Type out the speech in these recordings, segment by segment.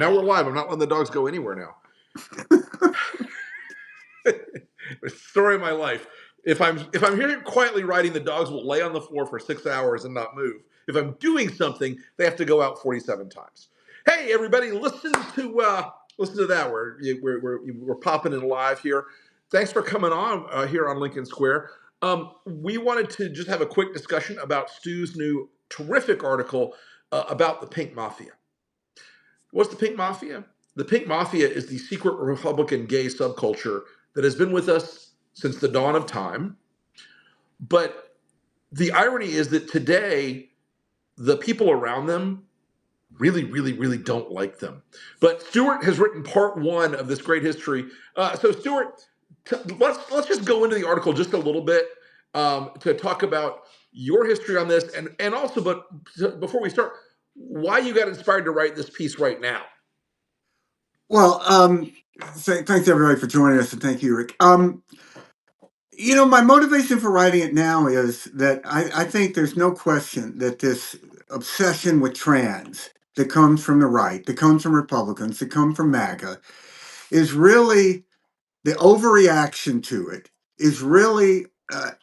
Now we're live. I'm not letting the dogs go anywhere now. The story of my life. If I'm here quietly writing, the dogs will lay on the floor for 6 hours and not move. If I'm doing something, they have to go out 47 times. Hey, everybody, listen to that. We're popping in live here. Thanks for coming on here on Lincoln Square. We wanted to just have a quick discussion about Stu's new terrific article about the Pink Mafia. What's the Pink Mafia? The Pink Mafia is the secret Republican gay subculture that has been with us since the dawn of time. But the irony is that today, the people around them really, really, really don't like them. But Stuart has written part one of this great history. So Stuart, let's just go into the article just a little bit to talk about your history on this, and also, but before we start, why you got inspired to write this piece right now. Well, thanks everybody for joining us, and thank you, Rick. My motivation for writing it now is that I think there's no question that this obsession with trans that comes from the right, that comes from Republicans, that come from MAGA, is really the overreaction to it, is really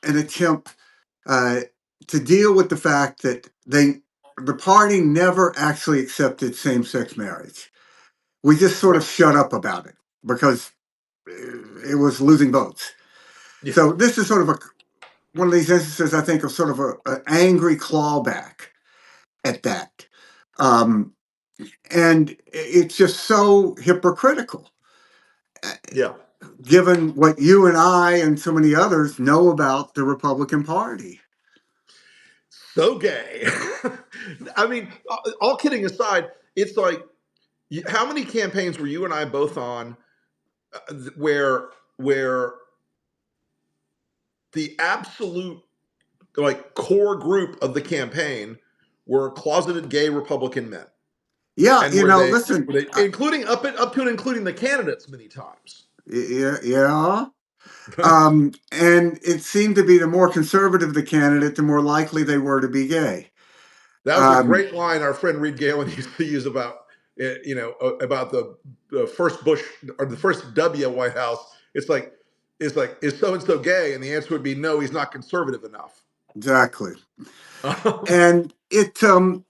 an attempt to deal with the fact that the party never actually accepted same-sex marriage. We just sort of shut up about it because it was losing votes. Yeah. So this is sort of one of these instances, I think, of sort of an angry clawback at that. And it's just so hypocritical. Yeah. Given what you and I and so many others know about the Republican Party. So gay. I mean, all kidding aside, it's like, how many campaigns were you and I both on where the absolute core group of the campaign were closeted gay Republican men? Yeah, listen, including up to and including the candidates many times. Yeah. And it seemed to be the more conservative the candidate, the more likely they were to be gay. That was a great line our friend Reed Galen used to use about the first Bush or the first W White House. It's like, is so and so gay? And the answer would be no, he's not conservative enough. Exactly. And it, for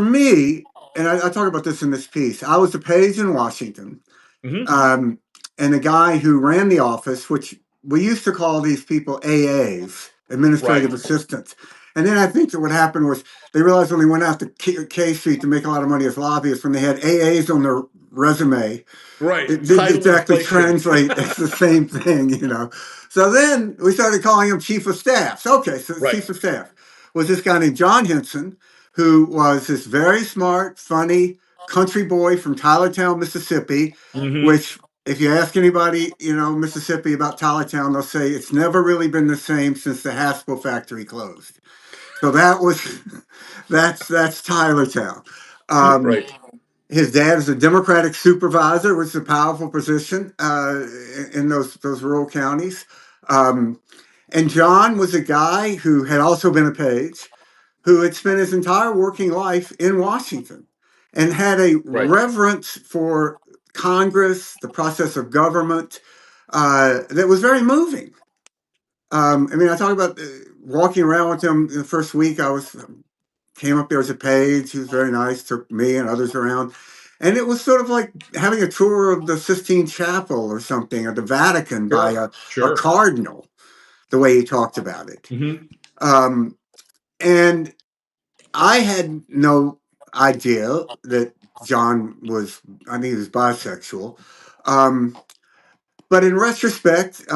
me, and I talk about this in this piece, I was a page in Washington. Mm-hmm. And the guy who ran the office, which we used to call these people AAs, administrative assistants. And then I think that what happened was they realized when they went out to K Street to make a lot of money as lobbyists, when they had AAs on their resume, it didn't exactly translate as the same thing, So then we started calling him chief of staff. Okay, so chief of staff was this guy named John Henson, who was this very smart, funny country boy from Tylertown, Mississippi, mm-hmm. which, if you ask anybody, Mississippi about Tylertown, they'll say it's never really been the same since the Haspel factory closed. So that's Tylertown. His dad is a Democratic supervisor, which is a powerful position in those rural counties. And John was a guy who had also been a page, who had spent his entire working life in Washington and had a reverence for Congress, the process of government, that was very moving. I talk about walking around with him the first week. Came up there as a page. He was very nice, took me and others around. And it was sort of like having a tour of the Sistine Chapel or something, or the Vatican by a cardinal, the way he talked about it. Mm-hmm. And I had no idea that John was, I think he was bisexual. But in retrospect,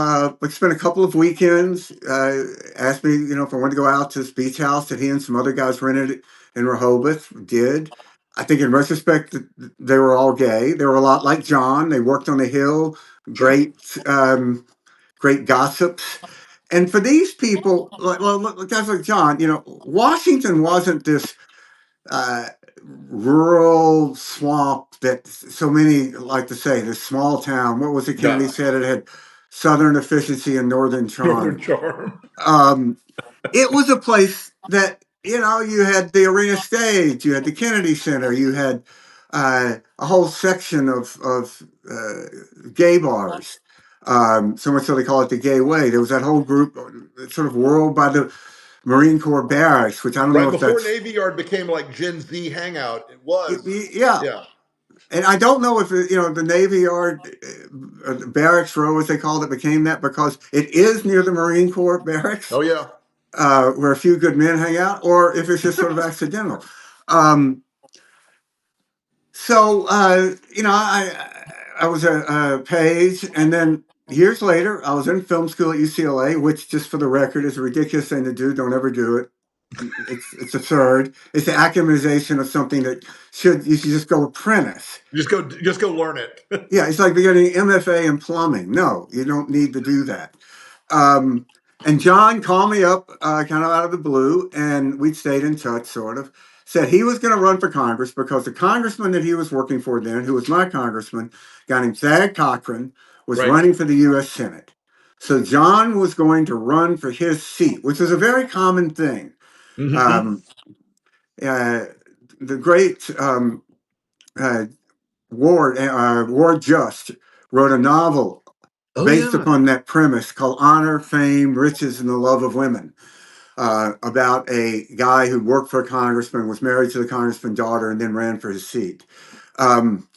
we spent a couple of weekends, asked me, if I wanted to go out to this beach house that he and some other guys rented in Rehoboth. Did. I think in retrospect, they were all gay. They were a lot like John. They worked on the Hill, great gossips. And for these people, guys like John, Washington wasn't this rural swamp that so many like to say, this small town. What was it Kennedy said? It had southern efficiency and northern charm. It was a place that, you had the Arena Stage, you had the Kennedy Center, you had a whole section of gay bars. So much so they call it the gay way. There was that whole group, sort of whirled by the Marine Corps barracks, which I don't know Right if before that's Navy Yard became like Gen Z hangout, it was. yeah. Yeah. And I don't know if the Navy Yard barracks row, as they called it, became that because it is near the Marine Corps barracks, Oh yeah. where a few good men hang out, or if it's just sort of accidental. Um, So, I was a page, and then years later, I was in film school at UCLA, which, just for the record, is a ridiculous thing to do. Don't ever do it. It's absurd. It's the academization of something that you should just go apprentice. Just go learn it. Yeah, it's like getting MFA in plumbing. No, you don't need to do that. Um, and John called me up kind of out of the blue, and we'd stayed in touch, sort of. Said he was going to run for Congress because the congressman that he was working for then, who was my congressman, a guy named Thad Cochran, was Right. running for the U.S. Senate. So John was going to run for his seat, which was a very common thing. Mm-hmm. Um, uh, the great uh, Ward Just wrote a novel Oh based yeah. upon that premise called Honor, Fame, Riches, and the Love of Women, about a guy who worked for a congressman, was married to the congressman's daughter, and then ran for his seat. Um,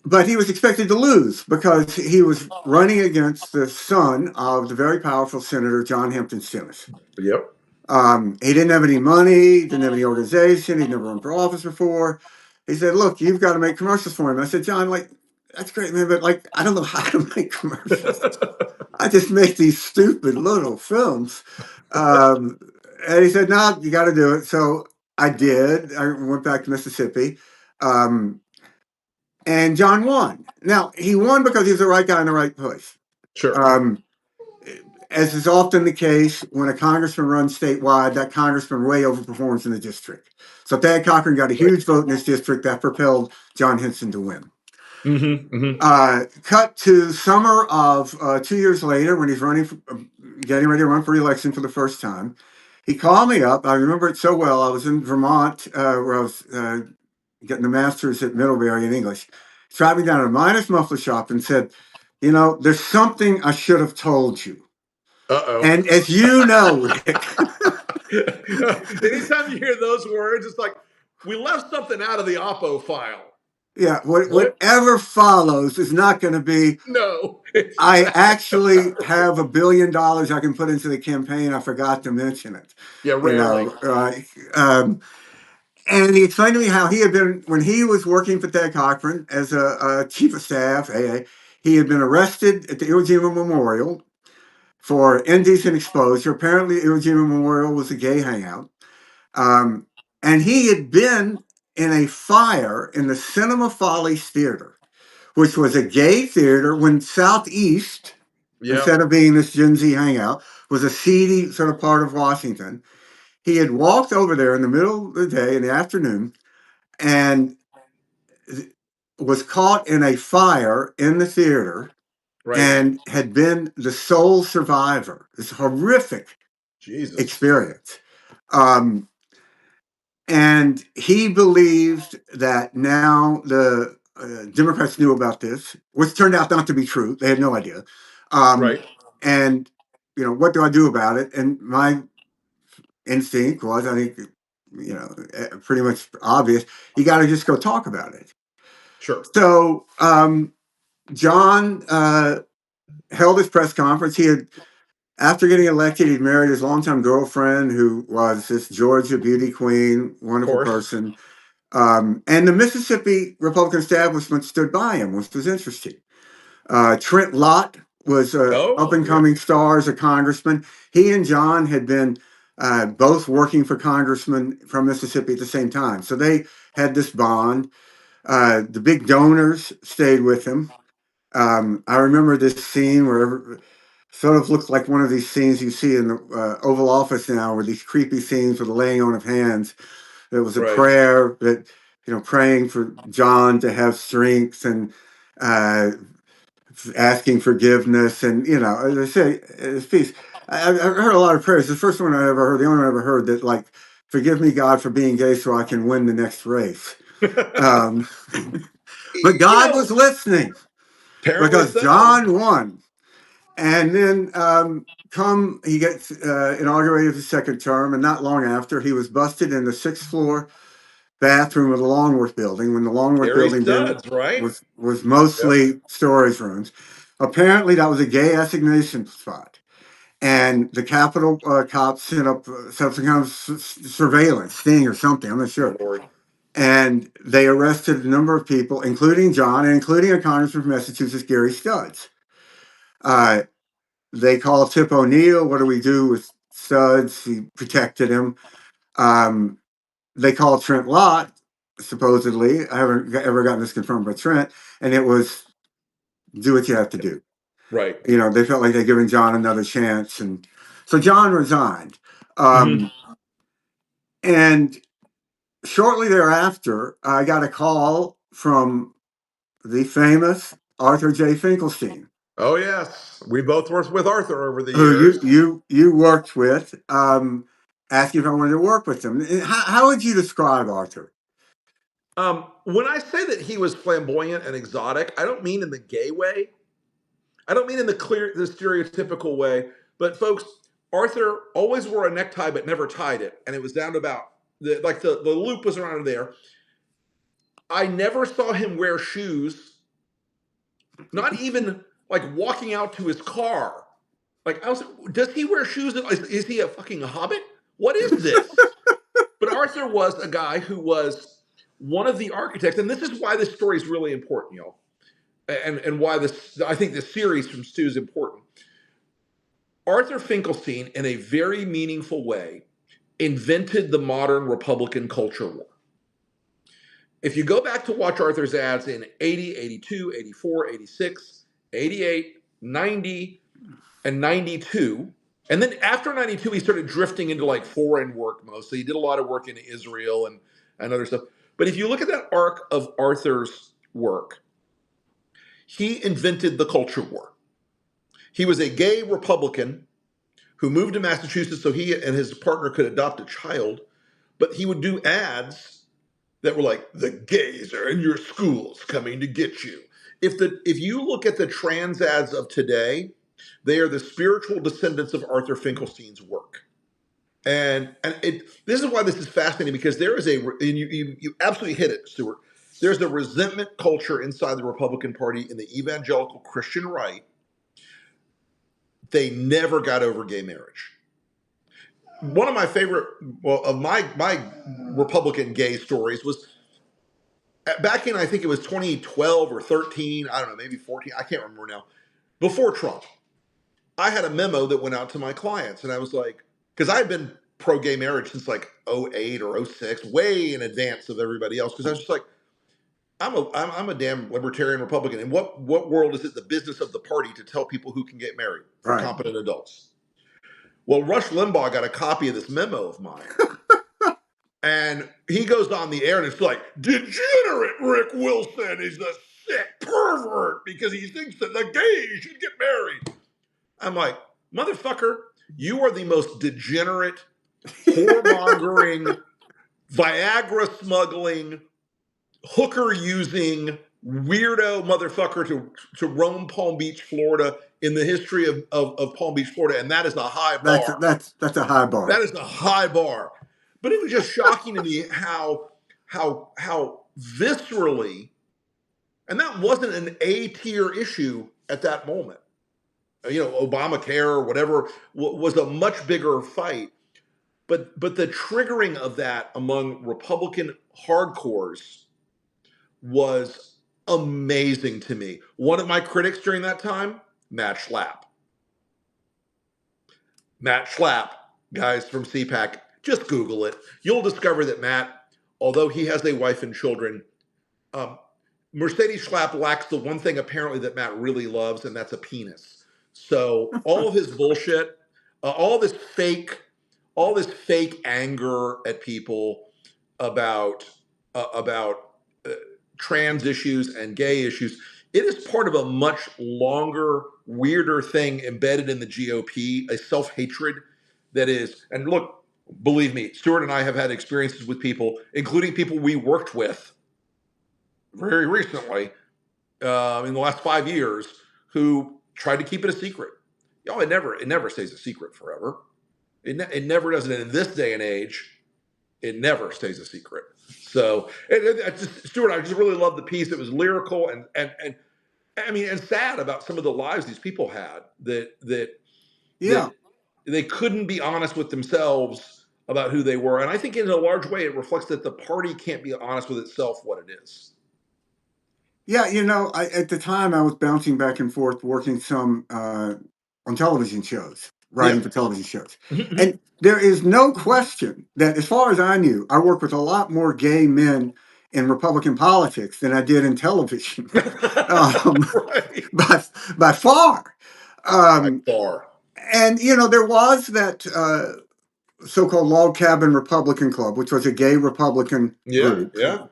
but he was expected to lose because he was running against the son of the very powerful Senator John Hampton Simmons. Yep. He didn't have any money, didn't have any organization, he'd never run for office before. He said, "Look, you've got to make commercials for him." I said, "John, like, that's great, man, but like, I don't know how to make commercials. I just make these stupid little films." Um, and he said, "No, you got to do it." So I did. I went back to Mississippi. Um, and John won. Now, he won because he was the right guy in the right place. Sure. Um, as is often the case, when a congressman runs statewide, that congressman way overperforms in the district. So Thad Cochran got a Right. huge vote in his district that propelled John Henson to win. Mm-hmm. Mm-hmm. Cut to summer of 2 years later, when he's getting ready to run for re-election for the first time. He called me up. I remember it so well. I was in Vermont, where I was getting a master's at Middlebury in English. He tracked me down to a miners muffler shop and said, "There's something I should have told you." Uh-oh. And as you know, Rick, Anytime you hear those words, it's like we left something out of the Oppo file. yeah, What? whatever follows is not going to be, No. "I Exactly. actually have $1 billion I can put into the campaign. I forgot to mention it." Yeah, You rarely. know, and he explained to me how he had been, when he was working for Ted Cochran as a chief of staff, he had been arrested at the Iwo Jima Memorial for indecent exposure. Apparently, Iwo Jima Memorial was a gay hangout. Um, and he had been in a fire in the Cinema Follies Theater, which was a gay theater when Southeast, Yeah. instead of being this Gen Z hangout, was a seedy sort of part of Washington. He had walked over there in the middle of the day, in the afternoon, and was caught in a fire in the theater Right. and had been the sole survivor. It's a horrific Jesus. experience. Um, and he believed that now the Democrats knew about this, which turned out not to be true. They had no idea. Right. And, what do I do about it? And my instinct was, I think, pretty much obvious, you got to just go talk about it. Sure. So John held his press conference. After getting elected, he'd married his longtime girlfriend, who was this Georgia beauty queen, Of wonderful course. person. And the Mississippi Republican establishment stood by him, which was interesting. Trent Lott was an up Oh, and yeah. coming star as a congressman. He and John had been both working for congressmen from Mississippi at the same time. So they had this bond. The big donors stayed with him. I remember this scene where sort of looked like one of these scenes you see in the Oval Office now, where these creepy scenes with the laying on of hands. There was a Right. prayer that, praying for John to have strength and uh, asking forgiveness. And, as I say, it's peace. I've heard a lot of prayers. The first one I ever heard, the only one I ever heard that, like, "Forgive me, God, for being gay so I can win the next race." Um, but God was listening Apparently because so. John won. And then he gets inaugurated his second term, and not long after, he was busted in the sixth floor bathroom of the Longworth building when the Longworth Gary building Studs, right? was Yep. mostly storage rooms. Apparently, that was a gay assignation spot. And the Capitol cops set up some kind of surveillance thing or something. I'm not Oh sure. Lord. And they arrested a number of people, including John, and including a congressman from Massachusetts, Gary Studs. They called Tip O'Neill. What do we do with Studs? He protected him. They called Trent Lott, supposedly. I haven't ever gotten this confirmed by Trent. And it was do what you have to do. Right. They felt like they'd given John another chance. And so John resigned. Mm-hmm. And shortly thereafter, I got a call from the famous Arthur J. Finkelstein, Oh yes, we both worked with Arthur over the who years. you worked with, asking if I wanted to work with him. How would you describe Arthur? When I say that he was flamboyant and exotic, I don't mean in the gay way. I don't mean in the stereotypical way. But folks, Arthur always wore a necktie but never tied it, and it was down to about the loop was around there. I never saw him wear shoes, not even like walking out to his car. Like I was, does he wear shoes? Is he a fucking hobbit? What is this? But Arthur was a guy who was one of the architects, and this is why this story is really important, y'all, and why this I think this series from Stu is important. Arthur Finkelstein, in a very meaningful way, invented the modern Republican culture war. If you go back to watch Arthur's ads in 80, 82, 84, 86, 88, 90, and 92, and then after 92, he started drifting into like foreign work mostly. He did a lot of work in Israel and other stuff. But if you look at that arc of Arthur's work, he invented the culture war. He was a gay Republican who moved to Massachusetts so he and his partner could adopt a child, but he would do ads that were like, the gays are in your schools coming to get you. If you look at the trans ads of today, they are the spiritual descendants of Arthur Finkelstein's work. This is why this is fascinating, because there is and you absolutely hit it, Stuart. There's a resentment culture inside the Republican Party in the evangelical Christian right. They never got over gay marriage. One of my favorite, of my Republican gay stories was back in, I think it was 2012 or 13, I don't know, maybe 14, I can't remember now, before Trump. I had a memo that went out to my clients, and I was like, because I had been pro gay marriage since like '08 or '06, way in advance of everybody else, because I was just like, I'm a damn libertarian Republican. In what world is it the business of the party to tell people who can get married for Right. competent adults? Well, Rush Limbaugh got a copy of this memo of mine. And he goes on the air and it's like, degenerate Rick Wilson is a sick pervert because he thinks that the gays should get married. I'm like, motherfucker, you are the most degenerate, whoremongering, Viagra smuggling, hooker using, weirdo motherfucker to roam Palm Beach, Florida in the history of Palm Beach, Florida. And that is a high bar. That's a high bar. That is a high bar. But it was just shocking to me how viscerally, and that wasn't an A tier issue at that moment. Obamacare or whatever was a much bigger fight. But the triggering of that among Republican hardcores was amazing to me. One of my critics during that time, Matt Schlapp. Matt Schlapp, guys from CPAC, just Google it. You'll discover that Matt, although he has a wife and children, Mercedes Schlapp lacks the one thing apparently that Matt really loves, and that's a penis. So all of his bullshit, all this fake anger at people about trans issues and gay issues. It is part of a much longer, weirder thing embedded in the GOP, a self-hatred that is, and look, believe me, Stuart and I have had experiences with people, including people we worked with, very recently, in the last 5 years, who tried to keep it a secret. It never stays a secret forever. It never does. And in this day and age, it never stays a secret. So, Stuart, I just really love the piece. It was lyrical and I mean, and sad about some of the lives these people had Yeah. that they couldn't be honest with themselves about who they were. And I think in a large way, it reflects that the party can't be honest with itself what it is. Yeah, at the time I was bouncing back and forth, working some on television shows, writing Yeah. for television shows. Mm-hmm. And there is no question that, as far as I knew, I worked with a lot more gay men in Republican politics than I did in television, um, Right. by, by far. By Um, far. and, there was that so-called Log Cabin Republican Club, which was a gay Republican Yeah. group. Yeah.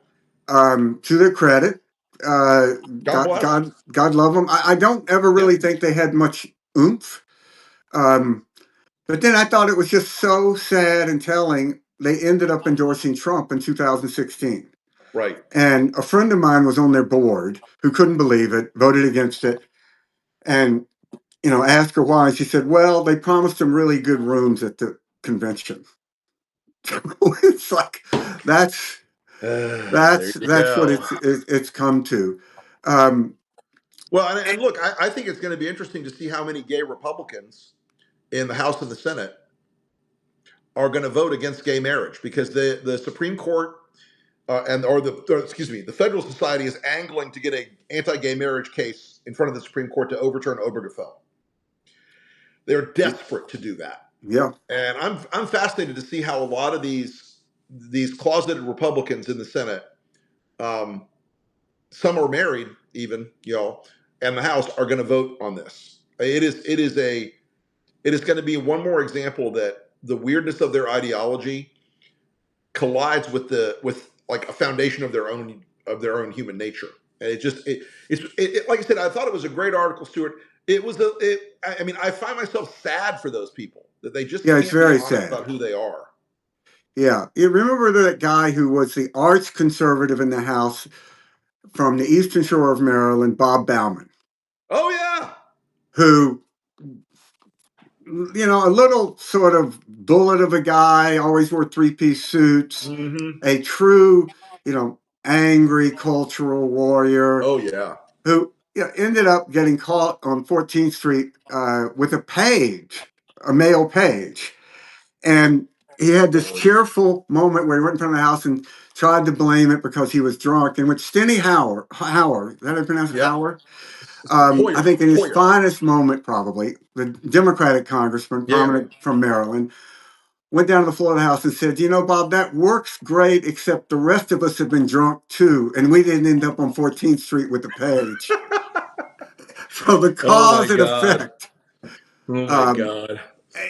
To their credit, uh, God God, bless. God, God love them. I don't ever Yeah. really think they had much oomph. Um, but then I thought it was just so sad and telling. They ended up endorsing Trump in 2016. Right. And a friend of mine was on their board who couldn't believe it, voted against it. And, asked her why. She said, well, they promised him really good rooms at the convention. It's like, that's There That's you that's what go. it's come to. Um, Well, and look, I think it's going to be interesting to see how many gay Republicans in the House and the Senate are going to vote against gay marriage because the Supreme Court excuse me, the Federal Society is angling to get a anti-gay marriage case in front of the Supreme Court to overturn Obergefell. They're desperate to do that, yeah, and I'm fascinated to see how a lot of these closeted Republicans in the Senate, um, some are married even, and the House are going to vote on this. It is going to be one more example that the weirdness of their ideology collides with like a foundation of their own human nature. And like I said, I thought it was a great article, Stuart. I mean, I find myself sad for those people that they just yeah. It's can't be very honest sad. about who they are. Yeah, you remember that guy who was the arch conservative in the House from the Eastern Shore of Maryland, Bob Bauman, Oh yeah. who, a little sort of bullet of a guy, always wore three-piece suits, Mm-hmm. a true, angry cultural warrior Oh yeah. who ended up getting caught on 14th Street with a male page. And he had this Lord. cheerful moment where he went in front of the house and tried to blame it because he was drunk, in which Steny Howard, is that how you pronounce it, Yep. Howard? I Hoyer. think in his Hoyer. finest moment, probably, the Democratic congressman, Yeah. prominent from Maryland, went down to the floor of the house and said, Bob, that works great, except the rest of us have been drunk too, and we didn't end up on 14th Street with the page. So the Oh my cause and God. effect. Oh my Um, God.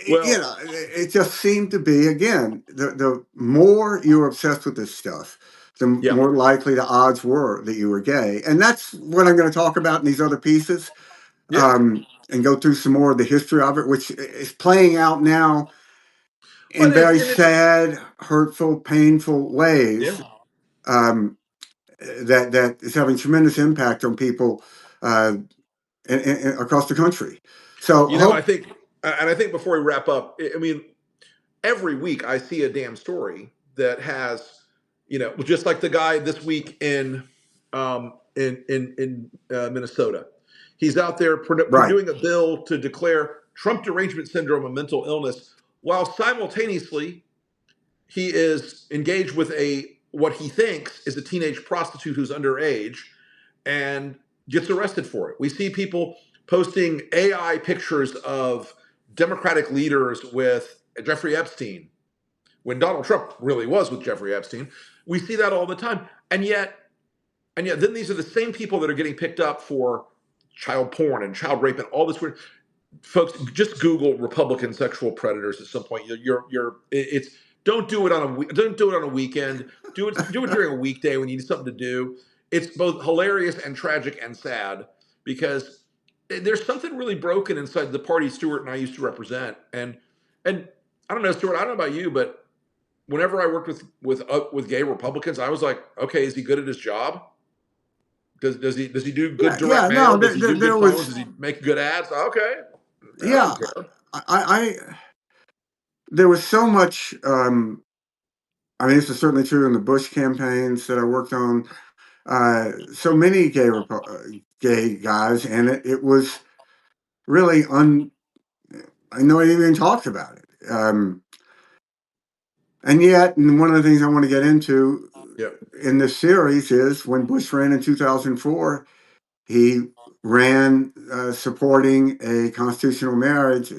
Well, it just seemed to be, again, the more you were obsessed with this stuff, the yeah. more likely the odds were that you were gay. And that's what I'm going to talk about in these other pieces, Yeah. and go through some more of the history of it, which is playing out now in But very it's sad, hurtful, painful yeah. ways, um, that is having tremendous impact on people across the country. So I hope, think, and I think before we wrap up, I mean, every week I see a damn story that has, just like the guy this week in Minnesota. He's out there right. doing a bill to declare Trump derangement syndrome a mental illness, while simultaneously he is engaged with what he thinks is a teenage prostitute who's underage and gets arrested for it. We see people posting AI pictures of Democratic leaders with Jeffrey Epstein when Donald Trump really was with Jeffrey Epstein. We see that all the time. And yet then these are the same people that are getting picked up for child porn and child rape and all this weird. Folks, just Google Republican sexual predators at some point. It's don't do it don't do it on a weekend. Do it during a weekday when you need something to do. It's both hilarious and tragic and sad because there's something really broken inside the party Stuart and I used to represent. And I don't know, Stuart. I don't know about you, but whenever I worked with gay Republicans, I was like, okay, is he good at his job? Does he do good direct Yeah, mail? no, Does he do good there phones? was, Does he make good ads? Okay, I yeah, don't care. I there was so much. I mean, this is certainly true in the Bush campaigns that I worked on. So many gay guys, and it was really I know he even talked about it. And yet, and one of the things I want to get into Yep. in this series is when Bush ran in 2004, he ran supporting a constitutional marriage,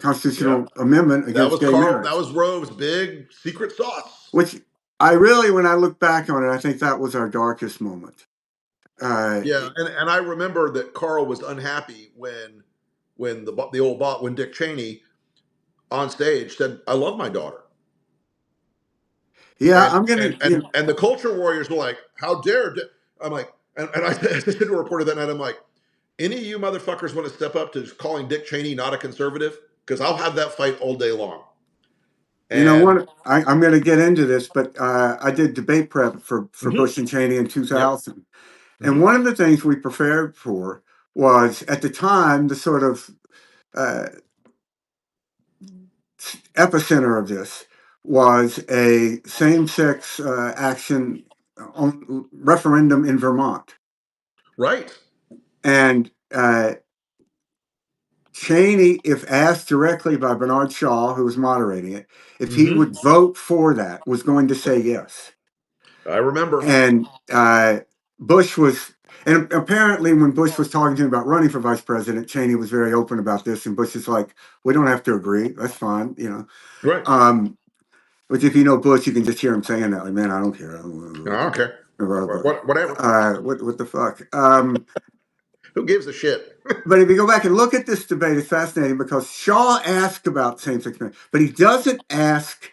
constitutional Yep. amendment That against was gay Carl. That marriage, was Rove's big secret sauce. which I really, when I look back on it, I think that was our darkest moment. Yeah, and I remember that Carl was unhappy when the old bot when Dick Cheney on stage said, "I love my daughter," Yeah, and I'm gonna, and and and the culture warriors were like, "How dare?" I'm like, and I said to a reporter that night, I'm like, "Any of you motherfuckers want to step up to calling Dick Cheney not a conservative? Because I'll have that fight all day long." And what, I'm gonna get into this, but I did debate prep for mhm, Bush and Cheney in yep, 2000, and mhm, one of the things we prepared for was at the time the sort of uh, epicenter of this was a same-sex action referendum in Vermont, right, and Cheney, if asked directly by Bernard Shaw, who was moderating it, if he mhm, would vote for that, was going to say yes. I remember, And Bush was, and apparently when Bush was talking to him about running for vice president, Cheney was very open about this, and Bush is like, "We don't have to agree. That's fine," you know. right. Which, if you know Bush, you can just hear him saying that, like, "Man, I don't care. I I don't care. Whatever. What the fuck?" Who gives a shit? But if you go back and look at this debate, it's fascinating because Shaw asked about same-sex marriage, but he doesn't ask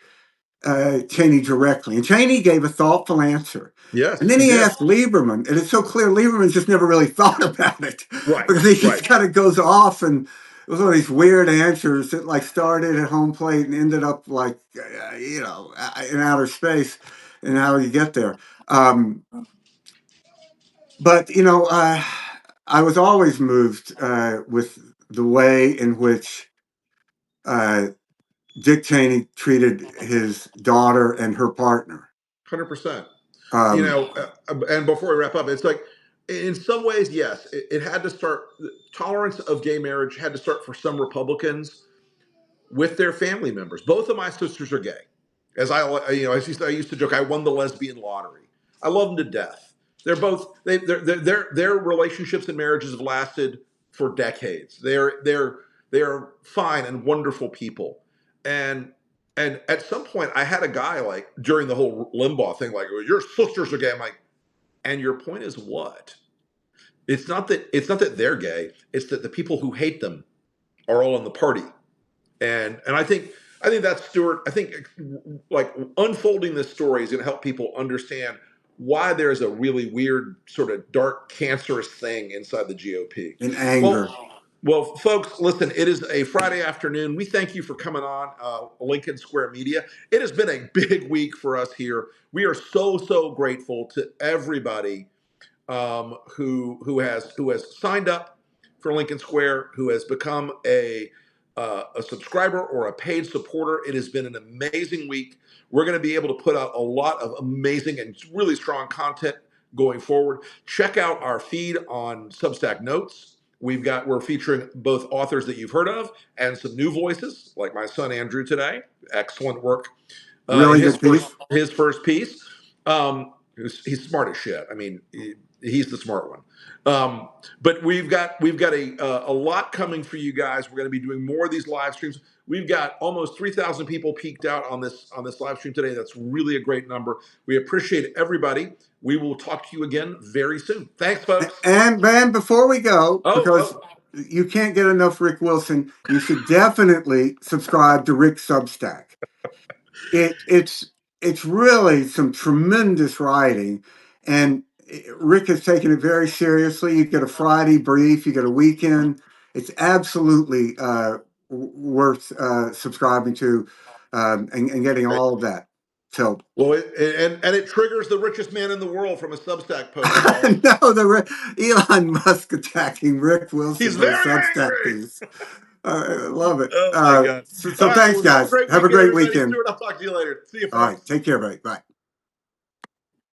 Cheney directly. And Cheney gave a thoughtful answer. And Yes, then he he did. asked Lieberman, and it's so clear Lieberman just never really thought about it Right, because he right. just kind of goes off, and it was one of these weird answers that like started at home plate and ended up like, in outer space, and how you get there. But, I was always moved with the way in which uh, Dick Cheney treated his daughter and her partner. 100%. Um, And before we wrap up, it's like, in some ways, yes, it had to start, tolerance of gay marriage had to start for some Republicans with their family members. Both of my sisters are gay. I used to joke, I won the lesbian lottery. I love them to death. They're both their relationships and marriages have lasted for decades. They're fine and wonderful people. And at some point, I had a guy like during the whole Limbaugh thing, like, well, your sisters are gay. I'm like, and your point is what? It's not that they're gay. It's that the people who hate them are all in the party. And I think that's Stuart. I think like unfolding this story is going to help people understand why there's a really weird, sort of dark, cancerous thing inside the GOP. in Well, anger. well, folks, listen. It is a Friday afternoon. We thank you for coming on Lincoln Square Media. It has been a big week for us here. We are so grateful to everybody who has signed up for Lincoln Square, who has become a subscriber or a paid supporter. It has been an amazing week. We're going to be able to put out a lot of amazing and really strong content going forward. Check out our feed on Substack Notes. We're featuring both authors that you've heard of and some new voices, like my son Andrew today. Excellent work in Really his good first piece. his first piece. He's smart as shit. I mean, he's the smart one. But we've got a lot coming for you guys. We're going to be doing more of these live streams. We've got almost 3,000 people peeked out on this live stream today. That's really a great number. We appreciate everybody. We will talk to you again very soon. Thanks, folks. And man, before we go, Oh, because oh, you can't get enough Rick Wilson, you should definitely subscribe to Rick's Substack. It's really some tremendous writing, and Rick has taken it very seriously. You get a Friday brief, you get a weekend. It's absolutely worth subscribing to, and getting great. all of that. So, well, and it triggers the richest man in the world from a Substack post. So no, Elon Musk attacking Rick Wilson he's for a very Substack angry. piece. I love it. Oh my God! So All right, thanks, well, have a guys. great Have a weekend, great everybody. weekend. Stuart, I'll talk to you later. See you, All right, folks. take care, buddy. Bye.